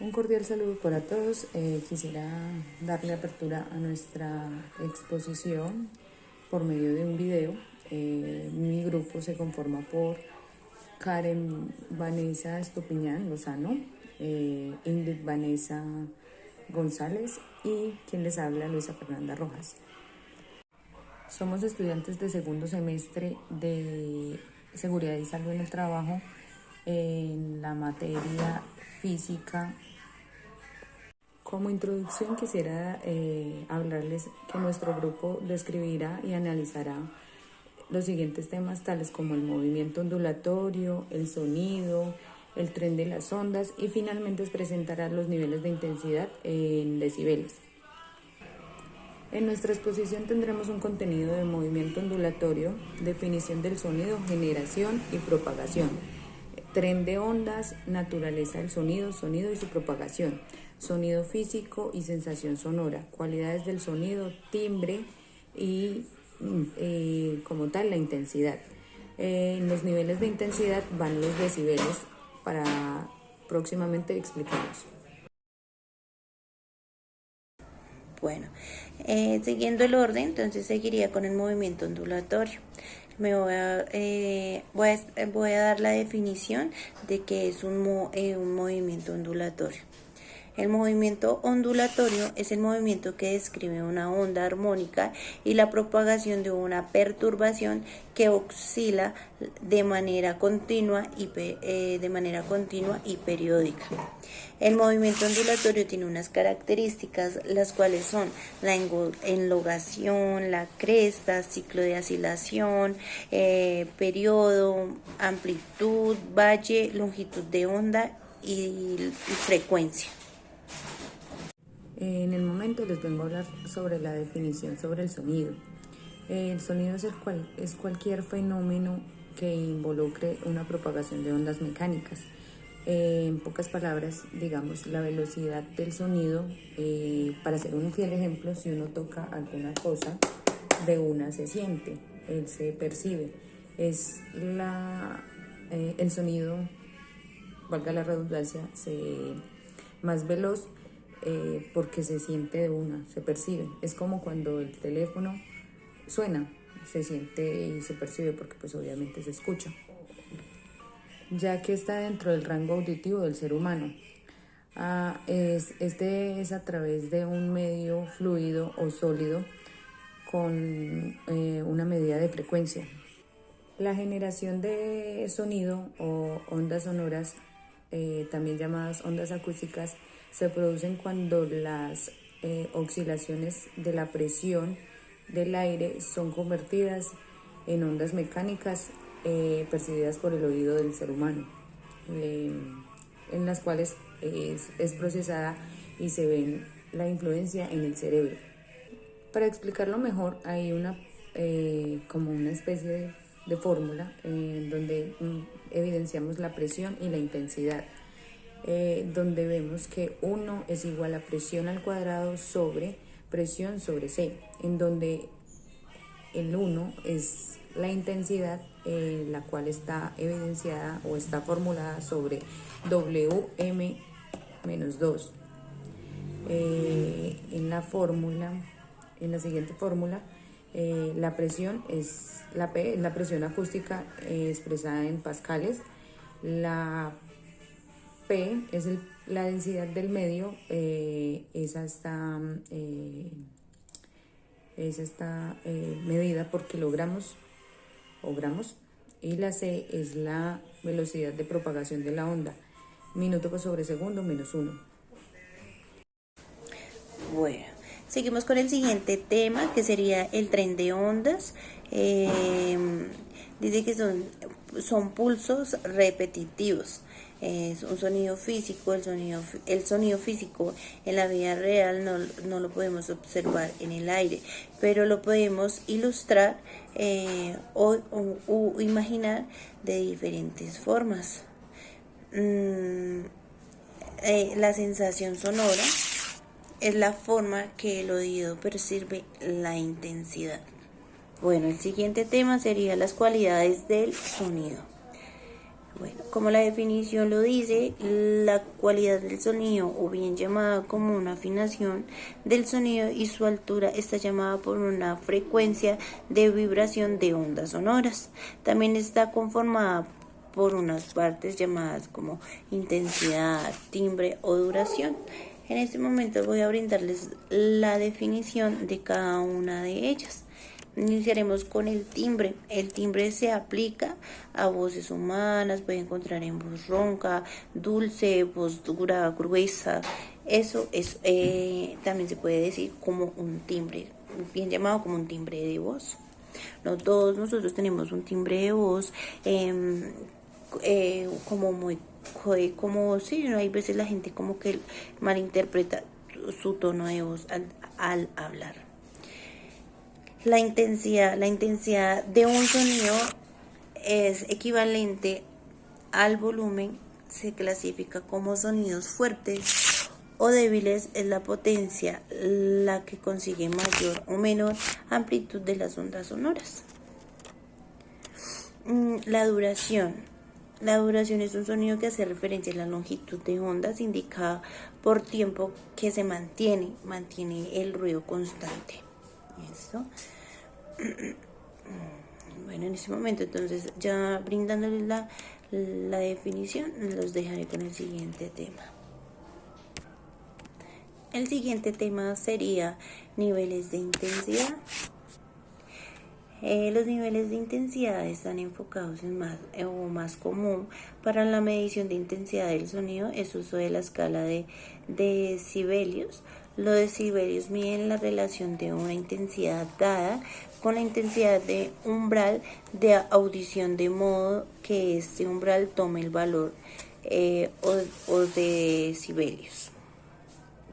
Un cordial saludo para todos. Quisiera darle apertura a nuestra exposición por medio de un video. Mi grupo se conforma por Karen Vanessa Estupiñán Lozano, Ingrid Vanessa González y quien les habla, Luisa Fernanda Rojas. Somos estudiantes de segundo semestre de Seguridad y Salud en el Trabajo en la materia física. Como introducción quisiera hablarles que nuestro grupo describirá y analizará los siguientes temas tales como el movimiento ondulatorio, el sonido, el tren de las ondas y finalmente presentará los niveles de intensidad en decibeles. En nuestra exposición tendremos un contenido de movimiento ondulatorio, definición del sonido, generación y propagación, tren de ondas, naturaleza del sonido, sonido y su propagación, sonido físico y sensación sonora, cualidades del sonido, timbre y como tal la intensidad. En los niveles de intensidad van los decibeles para próximamente explicarlos. Bueno, siguiendo el orden, entonces seguiría con el movimiento ondulatorio. Voy a dar la definición de qué es un movimiento ondulatorio. El movimiento ondulatorio es el movimiento que describe una onda armónica y la propagación de una perturbación que oscila de manera continua y periódica. El movimiento ondulatorio tiene unas características, las cuales son la enlogación, la cresta, ciclo de oscilación, periodo, amplitud, valle, longitud de onda y frecuencia. En el momento les vengo a hablar sobre la definición sobre el sonido. El sonido es cualquier fenómeno que involucre una propagación de ondas mecánicas. En pocas palabras, digamos, la velocidad del sonido, para hacer un fiel ejemplo, si uno toca alguna cosa, de una se siente, se percibe. Es el sonido, valga la redundancia, más veloz, porque se siente de una, se percibe. Es como cuando el teléfono suena, se siente y se percibe porque pues obviamente se escucha, ya que está dentro del rango auditivo del ser humano. Este es a través de un medio fluido o sólido con una medida de frecuencia. La generación de sonido o ondas sonoras, también llamadas ondas acústicas, se producen cuando las oscilaciones de la presión del aire son convertidas en ondas mecánicas percibidas por el oído del ser humano, en las cuales es procesada y se ve la influencia en el cerebro. Para explicarlo mejor, hay como una especie de fórmula donde evidenciamos la presión y la intensidad, donde vemos que 1 es igual a presión al cuadrado sobre presión sobre C, en donde el 1 es la intensidad, la cual está evidenciada o está formulada sobre Wm menos 2. En la siguiente fórmula, la presión es la P, es la presión acústica expresada en pascales. La P es la densidad del medio, esa está medida por kilogramos o gramos, y la C es la velocidad de propagación de la onda, minuto por sobre segundo menos 1. Bueno, seguimos con el siguiente tema, que sería el tren de ondas. Dice que son pulsos repetitivos. Es un sonido físico. El sonido físico en la vida real no lo podemos observar en el aire, pero lo podemos ilustrar o imaginar de diferentes formas. La sensación sonora es la forma que el oído percibe la intensidad. Bueno, el siguiente tema sería las cualidades del sonido. Bueno, como la definición lo dice, la cualidad del sonido, o bien llamada como una afinación del sonido, y su altura está llamada por una frecuencia de vibración de ondas sonoras. También está conformada por unas partes llamadas como intensidad, timbre o duración. En este momento voy a brindarles la definición de cada una de ellas. Iniciaremos con el timbre. El timbre se aplica a voces humanas, puede encontrar en voz ronca, dulce, voz dura, gruesa. Eso es, también se puede decir como un timbre, bien llamado como un timbre de voz. No todos nosotros tenemos un timbre de voz como muy, como sí, hay veces la gente como que malinterpreta su tono de voz al hablar. La intensidad de un sonido es equivalente al volumen. Se clasifica como sonidos fuertes o débiles. Es la potencia la que consigue mayor o menor amplitud de las ondas sonoras. La duración. La duración es un sonido que hace referencia a la longitud de ondas indicada por tiempo que se mantiene el ruido constante. ¿Listo? Bueno, en este momento entonces, ya brindándoles la definición, los dejaré con el siguiente tema. El siguiente tema sería niveles de intensidad. Los niveles de intensidad están enfocados en más común para la medición de intensidad del sonido es uso de la escala de decibelios. Los decibelios miden la relación de una intensidad dada con la intensidad de umbral de audición, de modo que este umbral tome el valor o de decibelios.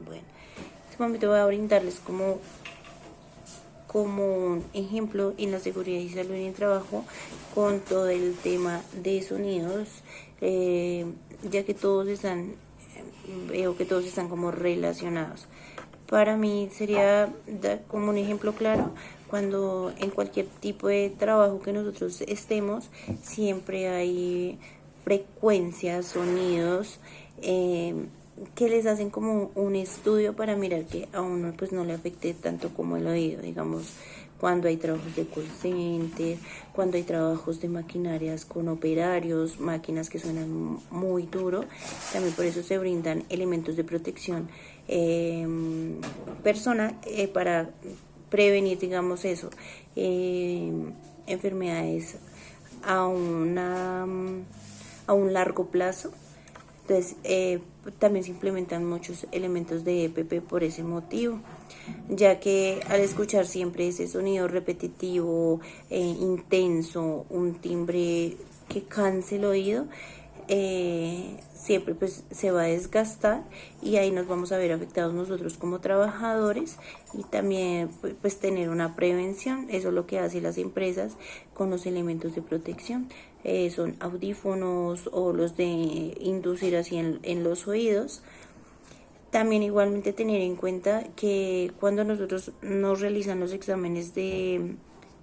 Bueno, en este momento voy a brindarles como un ejemplo en la seguridad y salud en el trabajo con todo el tema de sonidos, ya que veo que todos están como relacionados. Para mí sería como un ejemplo claro cuando en cualquier tipo de trabajo que nosotros estemos, siempre hay frecuencias, sonidos, que les hacen como un estudio para mirar que a uno pues no le afecte tanto como el oído, digamos, cuando hay trabajos de call center, cuando hay trabajos de maquinarias con operarios, máquinas que suenan muy duro, también por eso se brindan elementos de protección para prevenir, digamos eso, enfermedades a un largo plazo. Entonces, también se implementan muchos elementos de EPP por ese motivo, ya que al escuchar siempre ese sonido repetitivo, intenso, un timbre que canse el oído, siempre pues se va a desgastar y ahí nos vamos a ver afectados nosotros como trabajadores, y también pues tener una prevención. Eso es lo que hacen las empresas con los elementos de protección. Son audífonos o los de inducir así en los oídos. También igualmente tener en cuenta que cuando nosotros nos realizan los exámenes de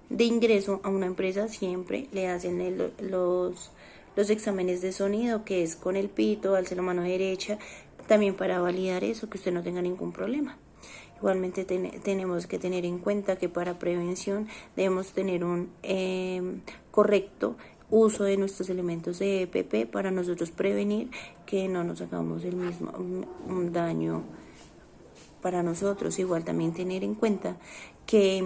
ingreso a una empresa, siempre le hacen los exámenes de sonido, que es con el pito, alce la mano derecha, también para validar eso, que usted no tenga ningún problema. Igualmente tenemos que tener en cuenta que para prevención debemos tener un correcto uso de nuestros elementos de EPP para nosotros prevenir que no nos hagamos el mismo un daño para nosotros. Igual también tener en cuenta que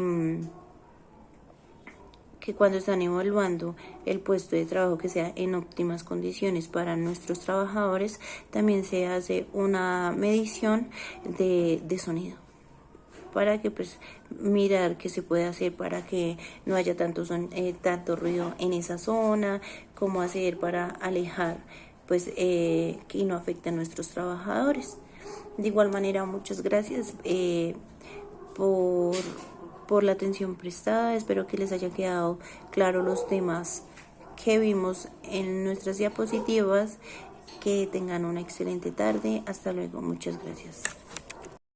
cuando están evaluando el puesto de trabajo que sea en óptimas condiciones para nuestros trabajadores, también se hace una medición de sonido para que pues mirar qué se puede hacer para que no haya tanto ruido en esa zona, cómo hacer para alejar pues que no afecte a nuestros trabajadores. De igual manera, muchas gracias por la atención prestada. Espero que les haya quedado claro los temas que vimos en nuestras diapositivas. Que tengan una excelente tarde. Hasta luego. Muchas gracias.